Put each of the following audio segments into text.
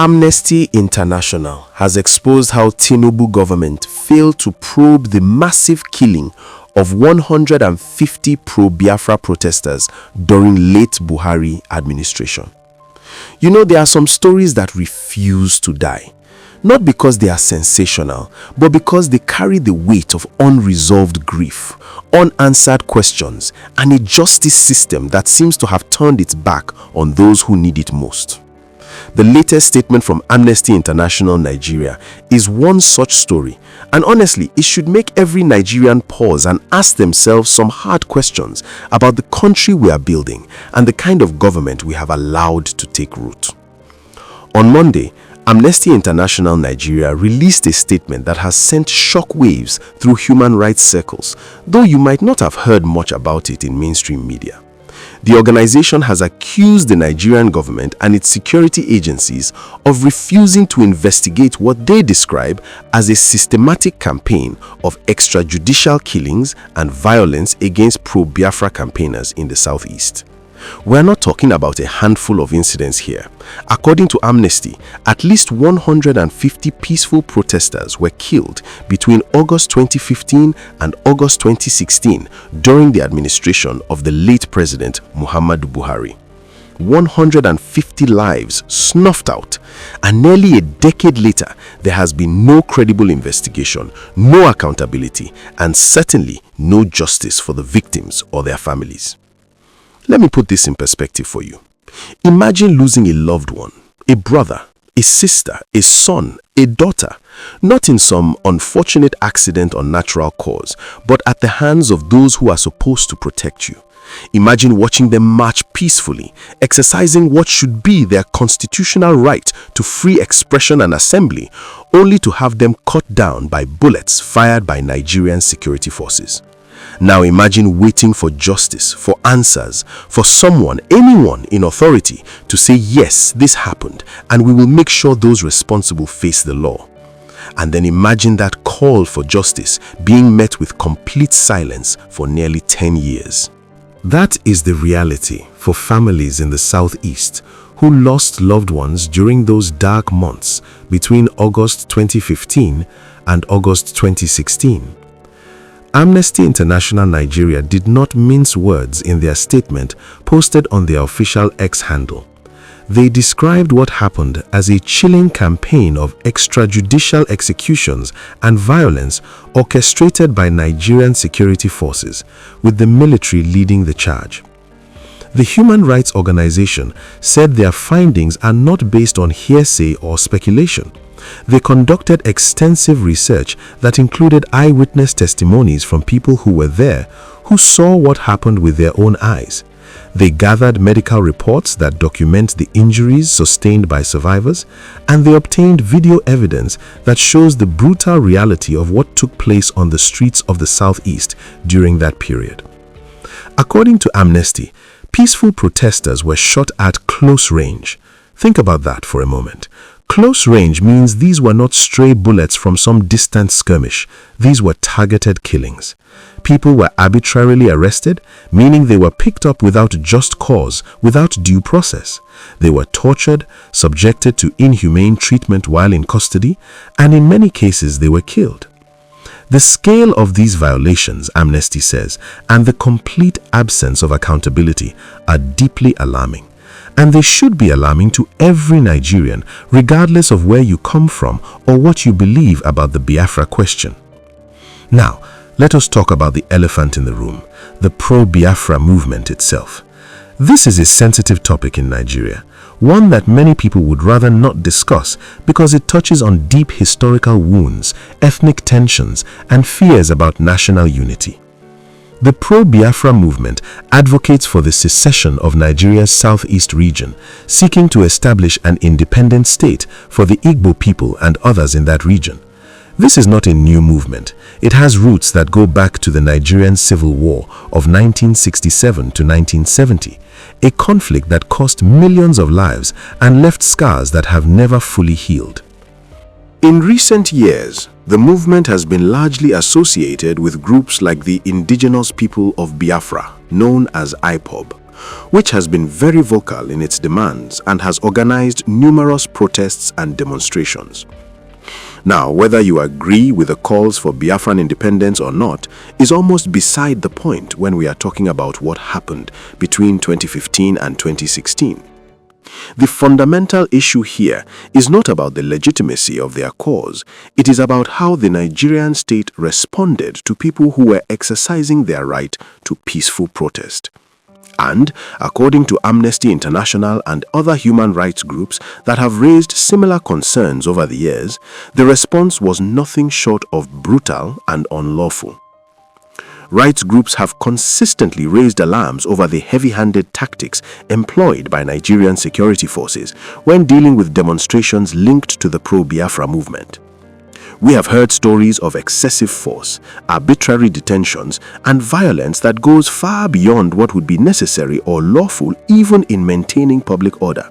Amnesty International has exposed how Tinubu government failed to probe the massive killing of 150 pro-Biafra protesters during late Buhari administration. You know, there are some stories that refuse to die, not because they are sensational, but because they carry the weight of unresolved grief, unanswered questions, and a justice system that seems to have turned its back on those who need it most. The latest statement from Amnesty International Nigeria is one such story, and honestly, it should make every Nigerian pause and ask themselves some hard questions about the country we are building and the kind of government we have allowed to take root. On Monday, Amnesty International Nigeria released a statement that has sent shockwaves through human rights circles, though you might not have heard much about it in mainstream media. The organization has accused the Nigerian government and its security agencies of refusing to investigate what they describe as a systematic campaign of extrajudicial killings and violence against pro-Biafra campaigners in the southeast. We're not talking about a handful of incidents here. According to Amnesty, at least 150 peaceful protesters were killed between August 2015 and August 2016 during the administration of the late President Muhammadu Buhari. 150 lives snuffed out, and nearly a decade later, there has been no credible investigation, no accountability, and certainly no justice for the victims or their families. Let me put this in perspective for you. Imagine losing a loved one, a brother, a sister, a son, a daughter, not in some unfortunate accident or natural cause, but at the hands of those who are supposed to protect you. Imagine watching them march peacefully, exercising what should be their constitutional right to free expression and assembly, only to have them cut down by bullets fired by Nigerian security forces. Now imagine waiting for justice, for answers, for someone, anyone in authority to say, yes, this happened, and we will make sure those responsible face the law. And then imagine that call for justice being met with complete silence for nearly 10 years. That is the reality for families in the southeast who lost loved ones during those dark months between August 2015 and August 2016. Amnesty International Nigeria did not mince words in their statement posted on their official X handle. They described what happened as a chilling campaign of extrajudicial executions and violence orchestrated by Nigerian security forces, with the military leading the charge. The human rights organization said their findings are not based on hearsay or speculation. They conducted extensive research that included eyewitness testimonies from people who were there, who saw what happened with their own eyes. They gathered medical reports that document the injuries sustained by survivors, and they obtained video evidence that shows the brutal reality of what took place on the streets of the southeast during that period. According to Amnesty, peaceful protesters were shot at close range. Think about that for a moment. Close range means these were not stray bullets from some distant skirmish. These were targeted killings. People were arbitrarily arrested, meaning they were picked up without just cause, without due process. They were tortured, subjected to inhumane treatment while in custody, and in many cases they were killed. The scale of these violations, Amnesty says, and the complete absence of accountability are deeply alarming. And they should be alarming to every Nigerian, regardless of where you come from or what you believe about the Biafra question. Now, let us talk about the elephant in the room, the pro-Biafra movement itself. This is a sensitive topic in Nigeria, one that many people would rather not discuss because it touches on deep historical wounds, ethnic tensions, and fears about national unity. The pro-Biafra movement advocates for the secession of Nigeria's southeast region, seeking to establish an independent state for the Igbo people and others in that region. This is not a new movement. It has roots that go back to the Nigerian Civil War of 1967 to 1970, a conflict that cost millions of lives and left scars that have never fully healed. In recent years, the movement has been largely associated with groups like the Indigenous People of Biafra, known as IPOB, which has been very vocal in its demands and has organized numerous protests and demonstrations. Now, whether you agree with the calls for Biafran independence or not is almost beside the point when we are talking about what happened between 2015 and 2016. The fundamental issue here is not about the legitimacy of their cause. It is about how the Nigerian state responded to people who were exercising their right to peaceful protest. And, according to Amnesty International and other human rights groups that have raised similar concerns over the years, the response was nothing short of brutal and unlawful. Rights groups have consistently raised alarms over the heavy-handed tactics employed by Nigerian security forces when dealing with demonstrations linked to the pro-Biafra movement. We have heard stories of excessive force, arbitrary detentions, and violence that goes far beyond what would be necessary or lawful even in maintaining public order.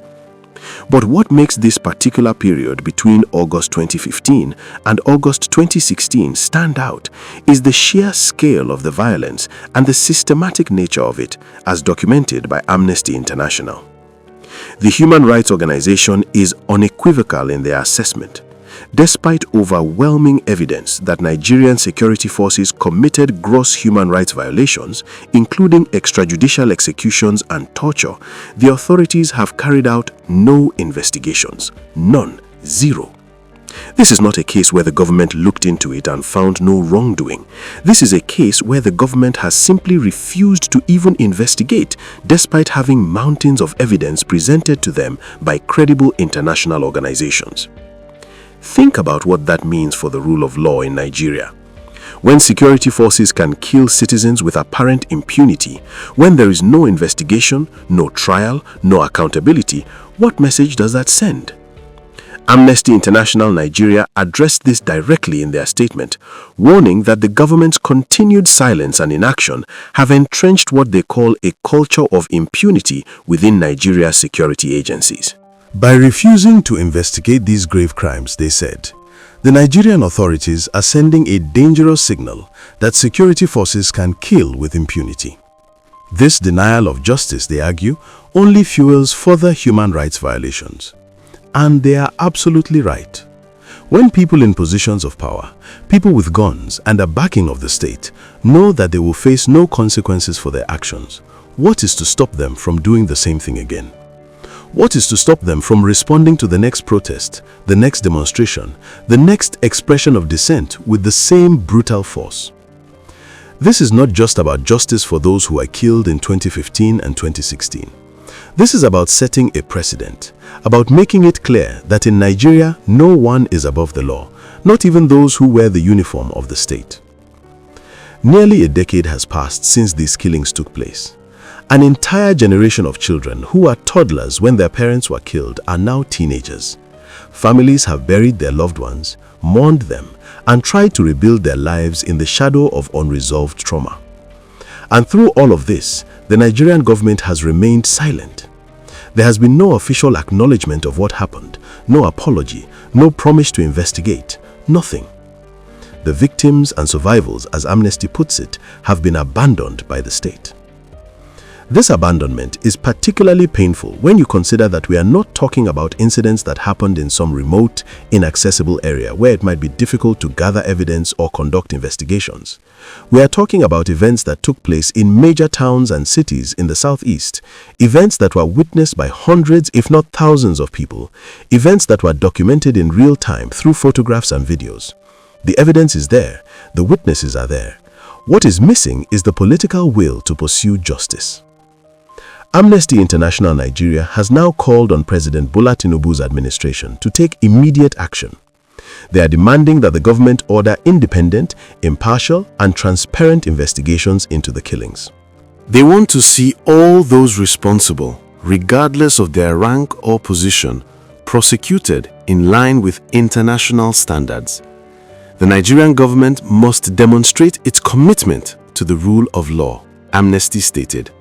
But what makes this particular period between August 2015 and August 2016 stand out is the sheer scale of the violence and the systematic nature of it, as documented by Amnesty International. The human rights organization is unequivocal in their assessment. Despite overwhelming evidence that Nigerian security forces committed gross human rights violations, including extrajudicial executions and torture, the authorities have carried out no investigations. None. Zero. This is not a case where the government looked into it and found no wrongdoing. This is a case where the government has simply refused to even investigate, despite having mountains of evidence presented to them by credible international organizations. Think about what that means for the rule of law in Nigeria. When security forces can kill citizens with apparent impunity, when there is no investigation, no trial, no accountability, what message does that send? Amnesty International Nigeria addressed this directly in their statement, warning that the government's continued silence and inaction have entrenched what they call a culture of impunity within Nigeria's security agencies. By refusing to investigate these grave crimes, they said, the Nigerian authorities are sending a dangerous signal that security forces can kill with impunity. This denial of justice, they argue, only fuels further human rights violations. And they are absolutely right. When people in positions of power, people with guns and a backing of the state, know that they will face no consequences for their actions, what is to stop them from doing the same thing again? What is to stop them from responding to the next protest, the next demonstration, the next expression of dissent with the same brutal force? This is not just about justice for those who were killed in 2015 and 2016. This is about setting a precedent, about making it clear that in Nigeria, no one is above the law, not even those who wear the uniform of the state. Nearly a decade has passed since these killings took place. An entire generation of children who were toddlers when their parents were killed are now teenagers. Families have buried their loved ones, mourned them, and tried to rebuild their lives in the shadow of unresolved trauma. And through all of this, the Nigerian government has remained silent. There has been no official acknowledgement of what happened, no apology, no promise to investigate, nothing. The victims and survivors, as Amnesty puts it, have been abandoned by the state. This abandonment is particularly painful when you consider that we are not talking about incidents that happened in some remote, inaccessible area where it might be difficult to gather evidence or conduct investigations. We are talking about events that took place in major towns and cities in the southeast, events that were witnessed by hundreds if not thousands of people, events that were documented in real time through photographs and videos. The evidence is there, the witnesses are there. What is missing is the political will to pursue justice. Amnesty International Nigeria has now called on President Bola Tinubu's administration to take immediate action. They are demanding that the government order independent, impartial, and transparent investigations into the killings. They want to see all those responsible, regardless of their rank or position, prosecuted in line with international standards. The Nigerian government must demonstrate its commitment to the rule of law, Amnesty stated.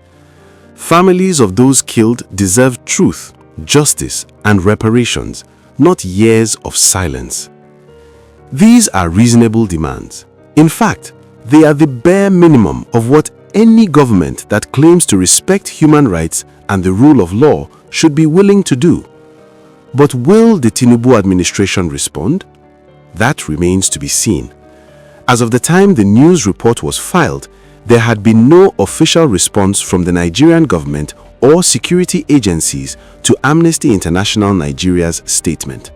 Families of those killed deserve truth, justice, and reparations, not years of silence. These are reasonable demands. In fact, they are the bare minimum of what any government that claims to respect human rights and the rule of law should be willing to do. But will the Tinubu administration respond? That remains to be seen. As of the time the news report was filed, there had been no official response from the Nigerian government or security agencies to Amnesty International Nigeria's statement.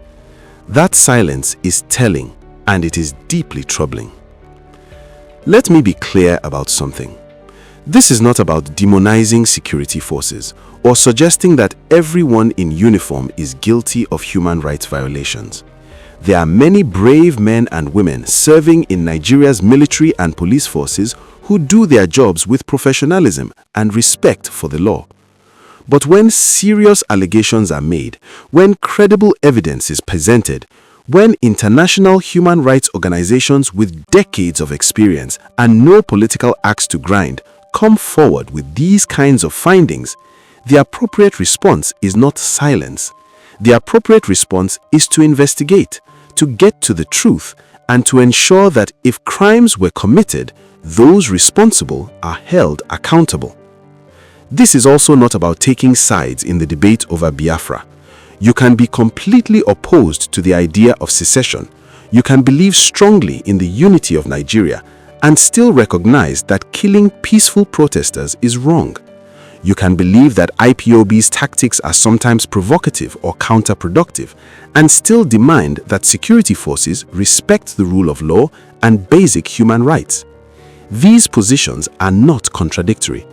That silence is telling, and it is deeply troubling. Let me be clear about something. This is not about demonizing security forces or suggesting that everyone in uniform is guilty of human rights violations. There are many brave men and women serving in Nigeria's military and police forces who do their jobs with professionalism and respect for the law. But when serious allegations are made, when credible evidence is presented, when international human rights organizations with decades of experience and no political axe to grind come forward with these kinds of findings, the appropriate response is not silence. The appropriate response is to investigate, to get to the truth, and to ensure that if crimes were committed, those responsible are held accountable. This is also not about taking sides in the debate over Biafra. You can be completely opposed to the idea of secession. You can believe strongly in the unity of Nigeria and still recognize that killing peaceful protesters is wrong. You can believe that IPOB's tactics are sometimes provocative or counterproductive and still demand that security forces respect the rule of law and basic human rights. These positions are not contradictory.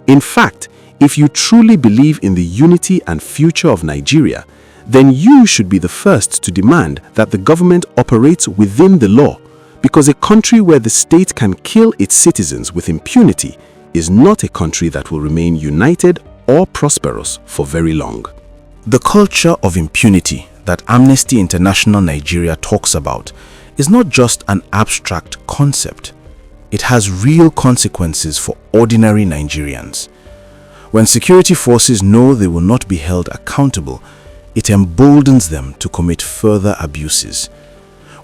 In fact, if you truly believe in the unity and future of Nigeria, then you should be the first to demand that the government operates within the law, because a country where the state can kill its citizens with impunity is not a country that will remain united or prosperous for very long. The culture of impunity that Amnesty International Nigeria talks about is not just an abstract concept. It has real consequences for ordinary Nigerians. When security forces know they will not be held accountable, it emboldens them to commit further abuses.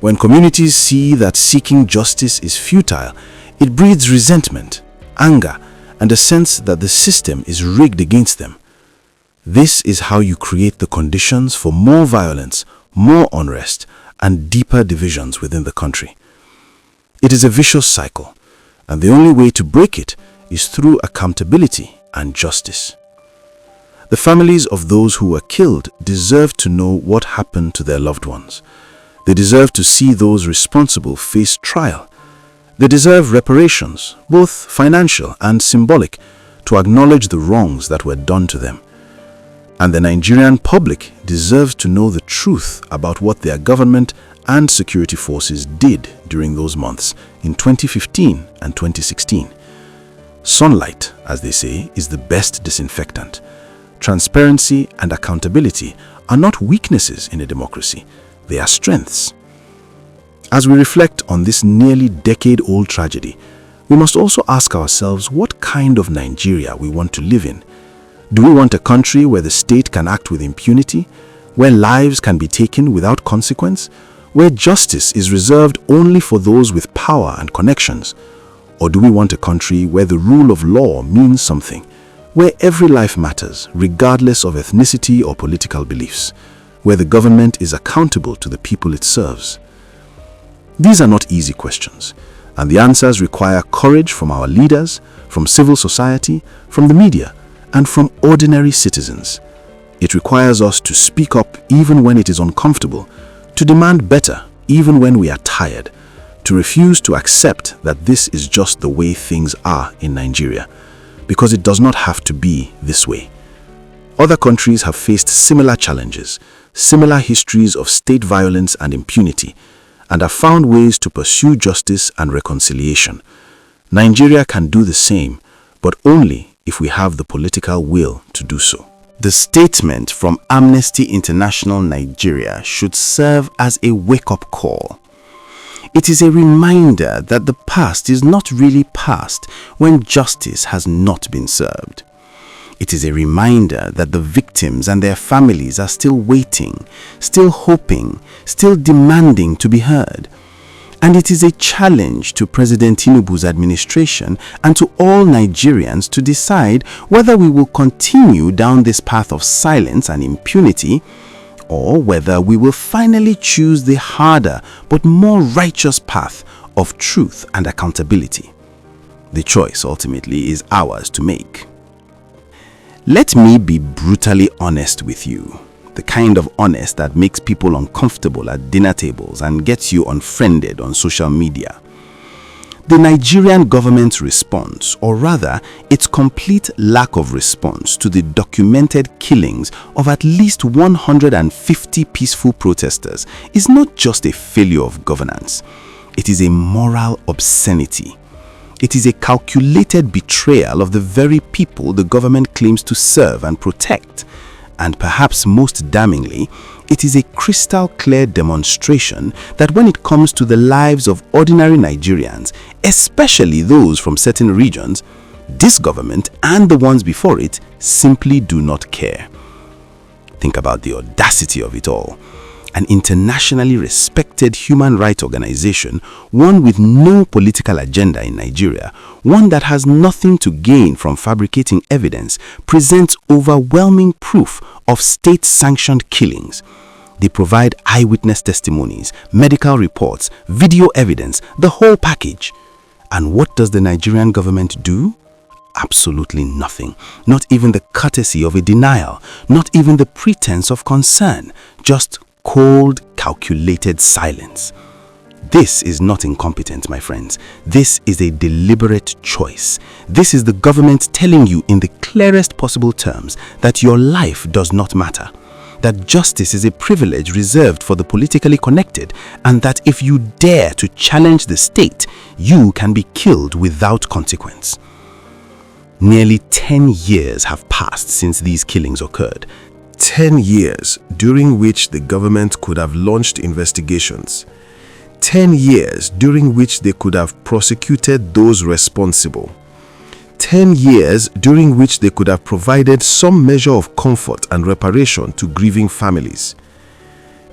When communities see that seeking justice is futile, it breeds resentment, anger, and a sense that the system is rigged against them. This is how you create the conditions for more violence, more unrest, and deeper divisions within the country. It is a vicious cycle, and the only way to break it is through accountability and justice. The families of those who were killed deserve to know what happened to their loved ones. They deserve to see those responsible face trial. They deserve reparations, both financial and symbolic, to acknowledge the wrongs that were done to them. And the Nigerian public deserves to know the truth about what their government and security forces did during those months in 2015 and 2016. Sunlight, as they say, is the best disinfectant. Transparency and accountability are not weaknesses in a democracy, they are strengths. As we reflect on this nearly decade-old tragedy, we must also ask ourselves what kind of Nigeria we want to live in. Do we want a country where the state can act with impunity, where lives can be taken without consequence, where justice is reserved only for those with power and connections? Or do we want a country where the rule of law means something, where every life matters, regardless of ethnicity or political beliefs, where the government is accountable to the people it serves? These are not easy questions, and the answers require courage from our leaders, from civil society, from the media, and from ordinary citizens. It requires us to speak up even when it is uncomfortable, to demand better even when we are tired, to refuse to accept that this is just the way things are in Nigeria, because it does not have to be this way. Other countries have faced similar challenges, similar histories of state violence and impunity, and have found ways to pursue justice and reconciliation. Nigeria can do the same, but only if we have the political will to do so. The statement from Amnesty International Nigeria should serve as a wake-up call. It is a reminder that the past is not really past when justice has not been served. It is a reminder that the victims and their families are still waiting, still hoping, still demanding to be heard. And it is a challenge to President Tinubu's administration and to all Nigerians to decide whether we will continue down this path of silence and impunity, or whether we will finally choose the harder but more righteous path of truth and accountability. The choice ultimately is ours to make. Let me be brutally honest with you. The kind of honest that makes people uncomfortable at dinner tables and gets you unfriended on social media. The Nigerian government's response, or rather its complete lack of response to the documented killings of at least 150 peaceful protesters, is not just a failure of governance. It is a moral obscenity. It is a calculated betrayal of the very people the government claims to serve and protect. And perhaps most damningly, it is a crystal clear demonstration that when it comes to the lives of ordinary Nigerians, especially those from certain regions, this government and the ones before it simply do not care. Think about the audacity of it all. An internationally respected human rights organization, one with no political agenda in Nigeria, one that has nothing to gain from fabricating evidence, presents overwhelming proof of state-sanctioned killings. They provide eyewitness testimonies, medical reports, video evidence, the whole package. And what does the Nigerian government do? Absolutely nothing. Not even the courtesy of a denial, not even the pretense of concern, just cold, calculated silence. This is not incompetent, my friends. This is a deliberate choice. This is the government telling you in the clearest possible terms that your life does not matter, that justice is a privilege reserved for the politically connected, and that if you dare to challenge the state, you can be killed without consequence. Nearly 10 years have passed since these killings occurred. 10 years during which the government could have launched investigations. 10 years during which they could have prosecuted those responsible. 10 years during which they could have provided some measure of comfort and reparation to grieving families.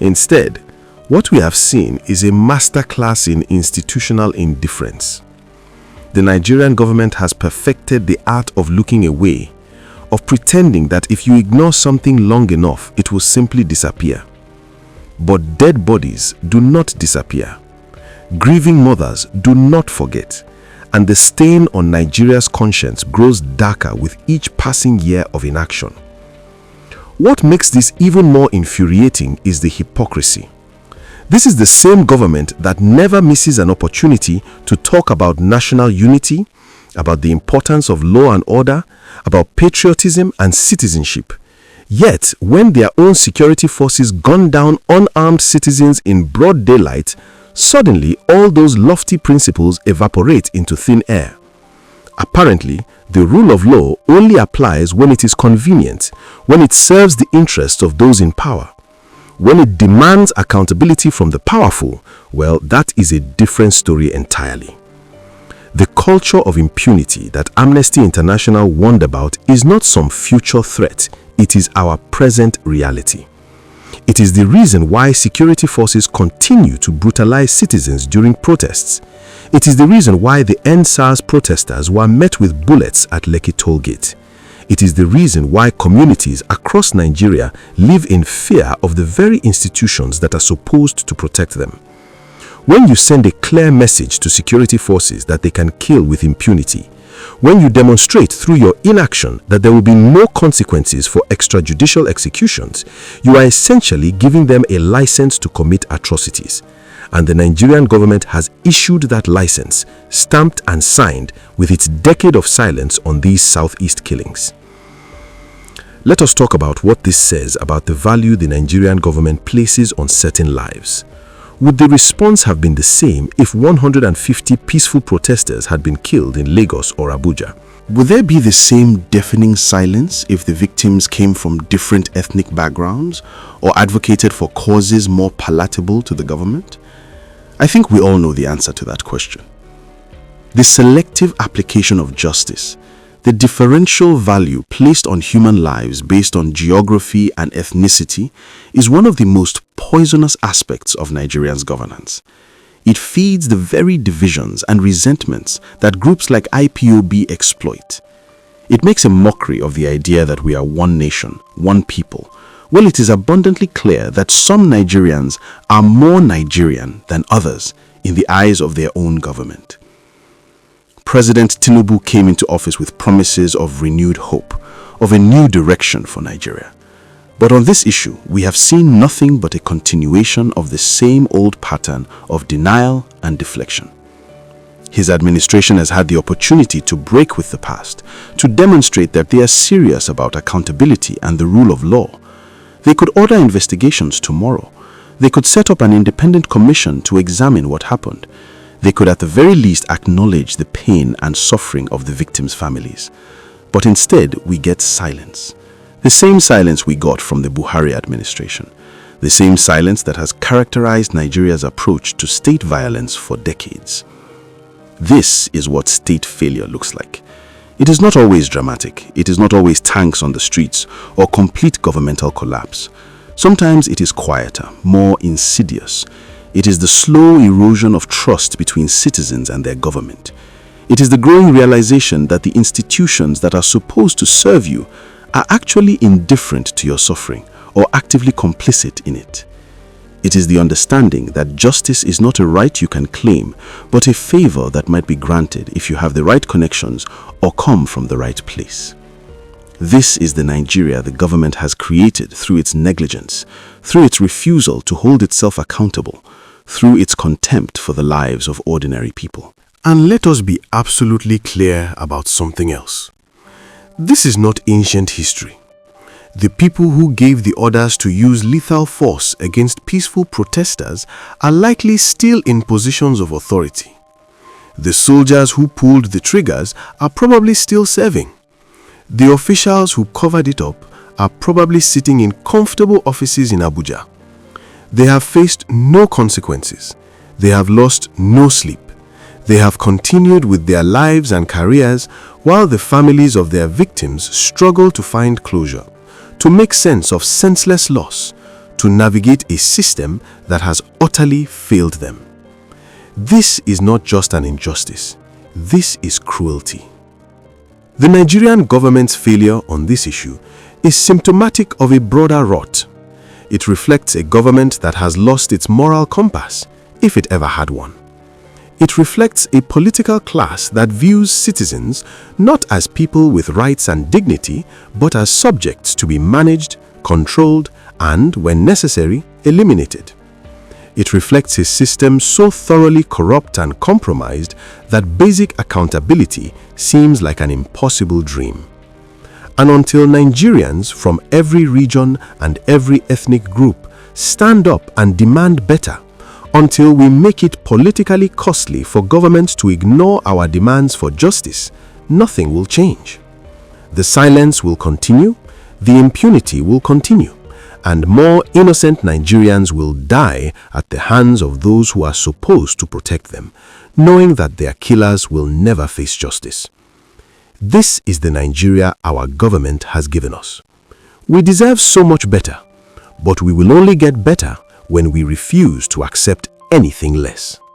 Instead, what we have seen is a masterclass in institutional indifference. The Nigerian government has perfected the art of looking away, of pretending that if you ignore something long enough, it will simply disappear. But dead bodies do not disappear. Grieving mothers do not forget. And the stain on Nigeria's conscience grows darker with each passing year of inaction. What makes this even more infuriating is the hypocrisy. This is the same government that never misses an opportunity to talk about national unity, about the importance of law and order, about patriotism and citizenship. Yet, when their own security forces gun down unarmed citizens in broad daylight, suddenly all those lofty principles evaporate into thin air. Apparently, the rule of law only applies when it is convenient, when it serves the interests of those in power. When it demands accountability from the powerful, well, that is a different story entirely. The culture of impunity that Amnesty International warned about is not some future threat, it is our present reality. It is the reason why security forces continue to brutalize citizens during protests. It is the reason why the EndSARS protesters were met with bullets at Lekki toll gate. It is the reason why communities across Nigeria live in fear of the very institutions that are supposed to protect them. When you send a clear message to security forces that they can kill with impunity, when you demonstrate through your inaction that there will be no consequences for extrajudicial executions, you are essentially giving them a license to commit atrocities. And the Nigerian government has issued that license, stamped and signed with its decade of silence on these Southeast killings. Let us talk about what this says about the value the Nigerian government places on certain lives. Would the response have been the same if 150 peaceful protesters had been killed in Lagos or Abuja? Would there be the same deafening silence if the victims came from different ethnic backgrounds or advocated for causes more palatable to the government? I think we all know the answer to that question. The selective application of justice, the differential value placed on human lives based on geography and ethnicity, is one of the most poisonous aspects of Nigeria's governance. It feeds the very divisions and resentments that groups like IPOB exploit. It makes a mockery of the idea that we are one nation, one people. Well, it is abundantly clear that some Nigerians are more Nigerian than others in the eyes of their own government. President Tinubu came into office with promises of renewed hope, of a new direction for Nigeria. But on this issue, we have seen nothing but a continuation of the same old pattern of denial and deflection. His administration has had the opportunity to break with the past, to demonstrate that they are serious about accountability and the rule of law. They could order investigations tomorrow. They could set up an independent commission to examine what happened. They could at the very least acknowledge the pain and suffering of the victims' families. But instead, we get silence. The same silence we got from the Buhari administration. The same silence that has characterized Nigeria's approach to state violence for decades. This is what state failure looks like. It is not always dramatic. It is not always tanks on the streets or complete governmental collapse. Sometimes it is quieter, more insidious. It is the slow erosion of trust between citizens and their government. It is the growing realization that the institutions that are supposed to serve you are actually indifferent to your suffering or actively complicit in it. It is the understanding that justice is not a right you can claim, but a favor that might be granted if you have the right connections or come from the right place. This is the Nigeria the government has created through its negligence, through its refusal to hold itself accountable, through its contempt for the lives of ordinary people. And let us be absolutely clear about something else. This is not ancient history. The people who gave the orders to use lethal force against peaceful protesters are likely still in positions of authority. The soldiers who pulled the triggers are probably still serving. The officials who covered it up are probably sitting in comfortable offices in Abuja. They have faced no consequences. They have lost no sleep. They have continued with their lives and careers while the families of their victims struggle to find closure, to make sense of senseless loss, to navigate a system that has utterly failed them. This is not just an injustice. This is cruelty. The Nigerian government's failure on this issue is symptomatic of a broader rot. It reflects a government that has lost its moral compass, if it ever had one. It reflects a political class that views citizens not as people with rights and dignity, but as subjects to be managed, controlled, and, when necessary, eliminated. It reflects a system so thoroughly corrupt and compromised that basic accountability seems like an impossible dream. And until Nigerians from every region and every ethnic group stand up and demand better, until we make it politically costly for governments to ignore our demands for justice, nothing will change. The silence will continue, the impunity will continue, and more innocent Nigerians will die at the hands of those who are supposed to protect them, knowing that their killers will never face justice. This is the Nigeria our government has given us. We deserve so much better, but we will only get better when we refuse to accept anything less.